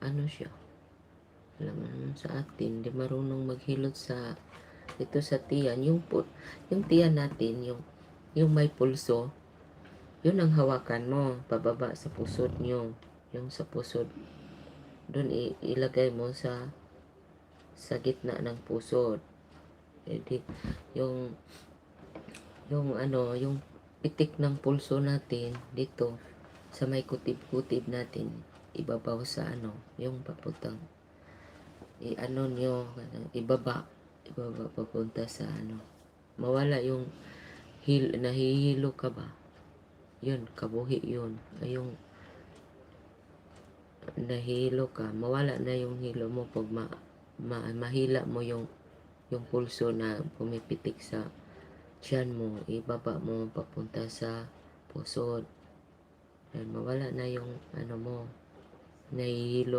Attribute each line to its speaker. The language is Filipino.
Speaker 1: ano siya, alam mo naman sa atin, di marunong maghilot sa ito sa tiyan. Yung tiyan natin, yung may pulso, yun ang hawakan mo, pababa sa pusod nyo. Yung sa pusod, doon ilagay mo sa gitna ng pusod. Edi, yung pitik ng pulso natin, dito, sa may kutib-kutib natin, ibabaw sa yung papuntang, ibaba papunta sa mawala yung nahihilo ka ba? Yun, kabuhi yun. Ay, yung nahihilo ka, mawala na yung hilo mo pag mahila mo yung pulso na pumipitik sa tiyan mo, ibaba mo papunta sa pusod. Mawala na yung mo, nahihilo